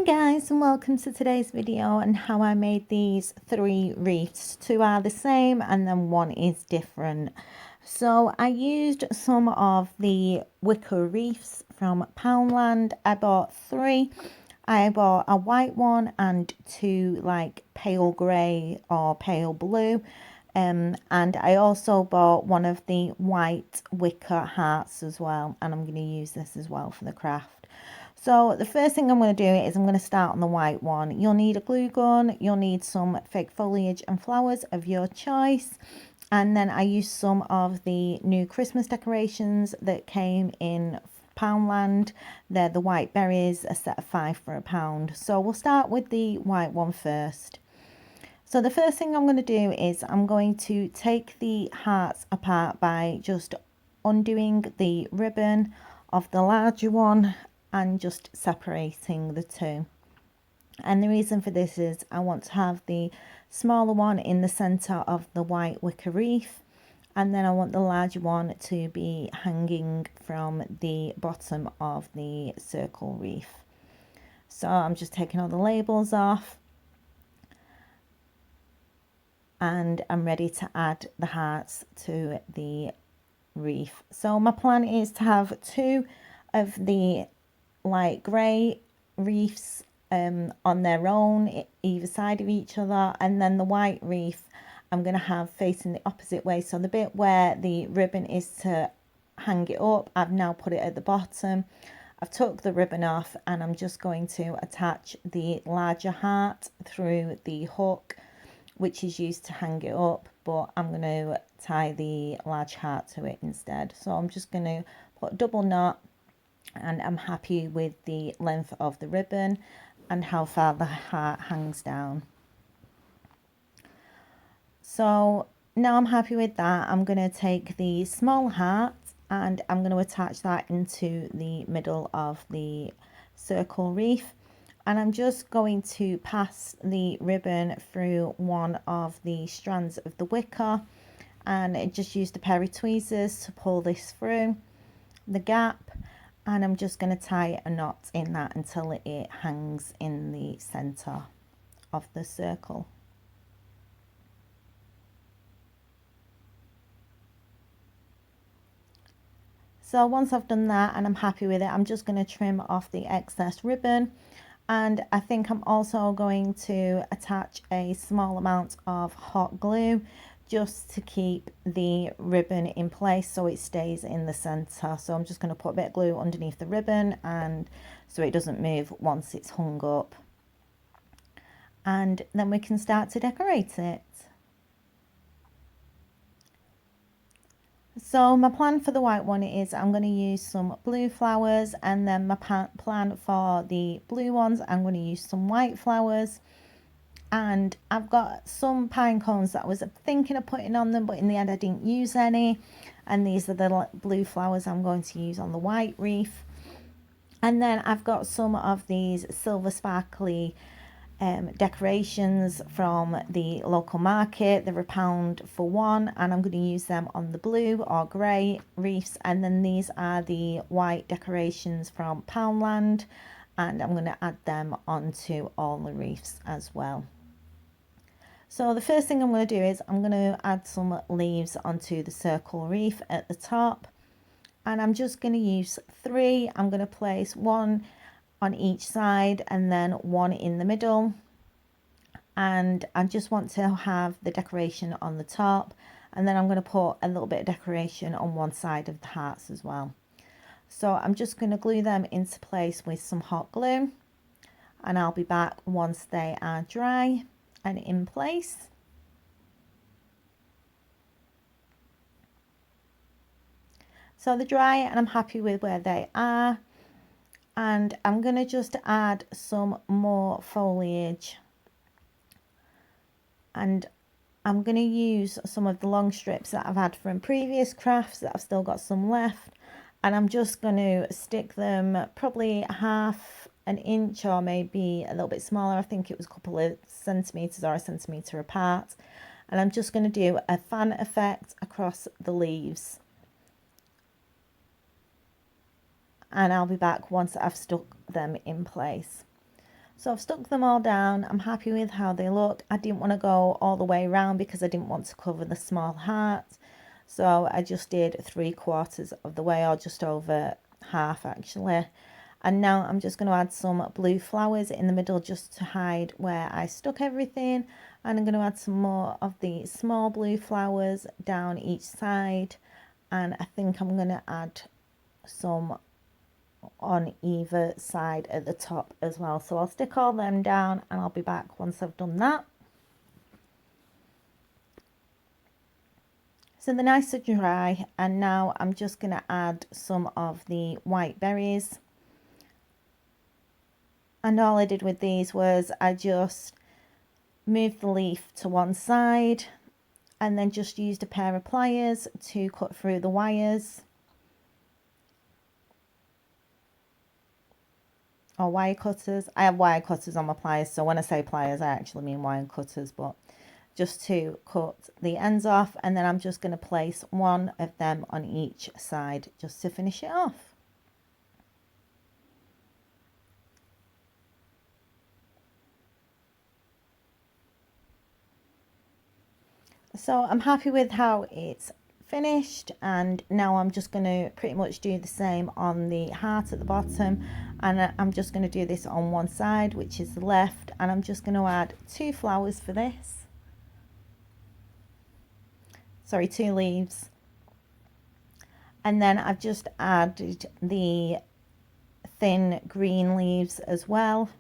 Hey guys, and welcome to today's video and how I made these 3 wreaths. 2 are the same and then 1 is different. So I used some of the wicker wreaths from Poundland. I bought 3. I bought a white one and 2 like pale grey or pale blue. And I also bought one of the white wicker hearts as well, and I'm going to use this as well for the craft. So the first thing I'm going to do is I'm going to start on the white one. You'll need a glue gun, you'll need some fake foliage and flowers of your choice, and then I used some of the new Christmas decorations that came in Poundland. They're the white berries, a set of 5 for £1. So we'll start with the white one first. So the first thing I'm going to do is I'm going to take the hearts apart by just undoing the ribbon of the larger one and just separating the two. And the reason for this is I want to have the smaller one in the center of the white wicker wreath, and then I want the larger one to be hanging from the bottom of the circle wreath. So I'm just taking all the labels off and I'm ready to add the hearts to the wreath. So my plan is to have 2 of the light grey wreaths on their own, either side of each other, and then the white wreath I'm going to have facing the opposite way. So the bit where the ribbon is to hang it up, I've now put it at the bottom. I've took the ribbon off and I'm just going to attach the larger heart through the hook, which is used to hang it up, but I'm going to tie the large heart to it instead. So I'm just going to put a double knot, and I'm happy with the length of the ribbon and how far the heart hangs down. So now I'm happy with that. I'm going to take the small heart and I'm going to attach that into the middle of the circle wreath, and I'm just going to pass the ribbon through one of the strands of the wicker, and I just used a pair of tweezers to pull this through the gap, and I'm just going to tie a knot in that until it hangs in the center of the circle. So once I've done that and I'm happy with it, I'm just going to trim off the excess ribbon, and I think I'm also going to attach a small amount of hot glue just to keep the ribbon in place so it stays in the center. So I'm just going to put a bit of glue underneath the ribbon and so it doesn't move once it's hung up, and then we can start to decorate it. So my plan for the white one is I'm going to use some blue flowers, and then my plan for the blue ones I'm going to use some white flowers. And I've got some pine cones that I was thinking of putting on them, but in the end I didn't use any, and these are the blue flowers I'm going to use on the white wreath. And then I've got some of these silver sparkly decorations from the local market. They're £1 for 1, and I'm going to use them on the blue or grey wreaths. And then these are the white decorations from Poundland, and I'm going to add them onto all the wreaths as well. So the first thing I'm going to do is I'm going to add some leaves onto the circle wreath at the top, and I'm just going to use 3. I'm going to place 1 on each side and then 1 in the middle, and I just want to have the decoration on the top, and then I'm going to put a little bit of decoration on one side of the hearts as well. So I'm just going to glue them into place with some hot glue, and I'll be back once they are dry and in place. So they're dry and I'm happy with where they are, and I'm going to just add some more foliage, and I'm going to use some of the long strips that I've had from previous crafts that I've still got some left, and I'm just going to stick them probably half an inch or maybe a little bit smaller. I think it was a couple of centimeters or a centimeter apart, and I'm just going to do a fan effect across the leaves, and I'll be back once I've stuck them in place. So I've stuck them all down. I'm happy with how they look. I didn't want to go all the way around because I didn't want to cover the small heart. So I just did 3/4 of the way, or just over half actually. And now I'm just going to add some blue flowers in the middle just to hide where I stuck everything. And I'm going to add some more of the small blue flowers down each side. And I think I'm going to add some on either side at the top as well. So I'll stick all them down and I'll be back once I've done that. So the nice are dry, and now I'm just going to add some of the white berries. And all I did with these was I just moved the leaf to one side and then just used a pair of pliers to cut through the wires. Or wire cutters. I have wire cutters on my pliers, so when I say pliers I actually mean wire cutters, but just to cut the ends off. And then I'm just going to place one of them on each side just to finish it off. So I'm happy with how it's finished, and now I'm just going to pretty much do the same on the heart at the bottom, and I'm just going to do this on one side, which is the left, and I'm just going to add 2 flowers for this. Sorry, 2 leaves. And then I've just added the thin green leaves as well.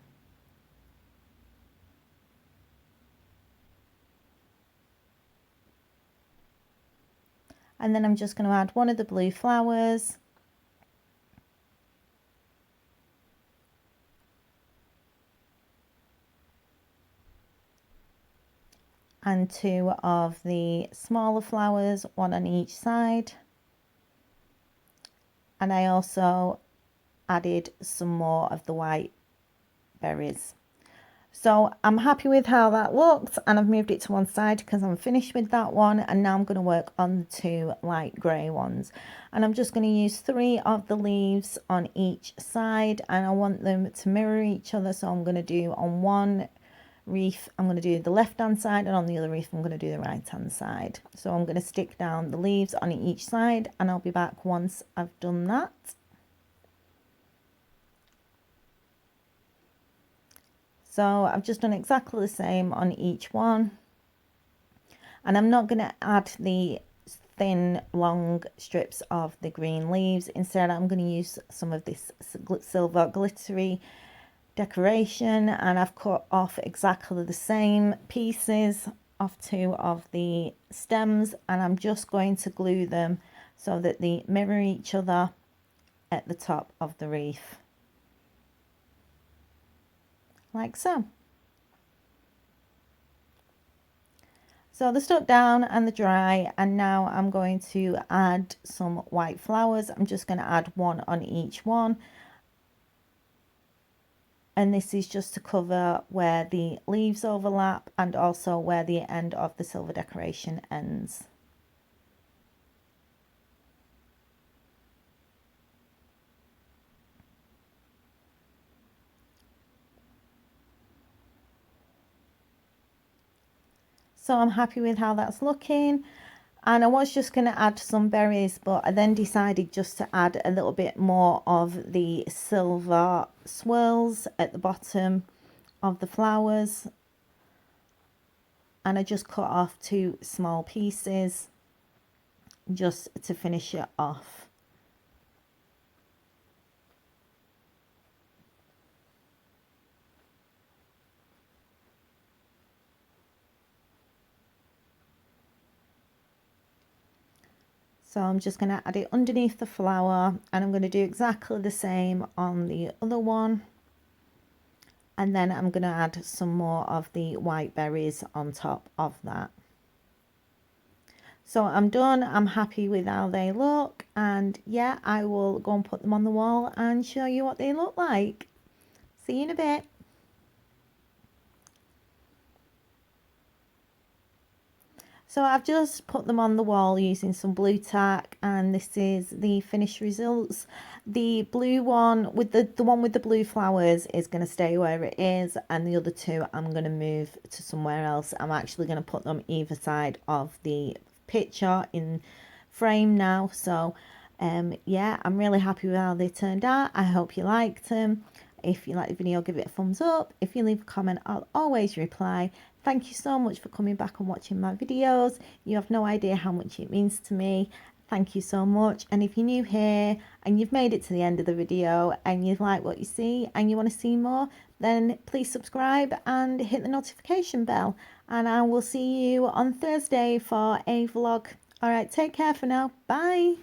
And then I'm just going to add one of the blue flowers. And 2 of the smaller flowers, one on each side. And I also added some more of the white berries. So I'm happy with how that looked, and I've moved it to one side because I'm finished with that one. And now I'm going to work on the 2 light grey ones, and I'm just going to use 3 of the leaves on each side, and I want them to mirror each other. So I'm going to do on one wreath I'm going to do the left hand side, and on the other wreath I'm going to do the right hand side. So I'm going to stick down the leaves on each side, and I'll be back once I've done that. So I've just done exactly the same on each one, and I'm not going to add the thin long strips of the green leaves. Instead I'm going to use some of this silver glittery decoration, and I've cut off exactly the same pieces of 2 of the stems, and I'm just going to glue them so that they mirror each other at the top of the wreath, like so. So they're stuck down and they're dry, and now I'm going to add some white flowers. I'm just going to add 1 on each one, and this is just to cover where the leaves overlap and also where the end of the silver decoration ends. So I'm happy with how that's looking, and I was just going to add some berries, but I then decided just to add a little bit more of the silver swirls at the bottom of the flowers, and I just cut off 2 small pieces just to finish it off. So I'm just going to add it underneath the flower, and I'm going to do exactly the same on the other one. And then I'm going to add some more of the white berries on top of that. So I'm done. I'm happy with how they look, and yeah, I will go and put them on the wall and show you what they look like. See you in a bit. So I've just put them on the wall using some blue tack, and this is the finished results. The blue one with the one with the blue flowers is going to stay where it is, and the other two I'm going to move to somewhere else. I'm actually going to put them either side of the picture in frame now. So yeah, I'm really happy with how they turned out. I hope you liked them. If you like the video, give it a thumbs up. If you leave a comment, I'll always reply. Thank you so much for coming back and watching my videos. You have no idea how much it means to me. Thank you so much. And if you're new here and you've made it to the end of the video and you like what you see and you want to see more, then please subscribe and hit the notification bell. And I will see you on Thursday for a vlog. All right, take care for now. Bye.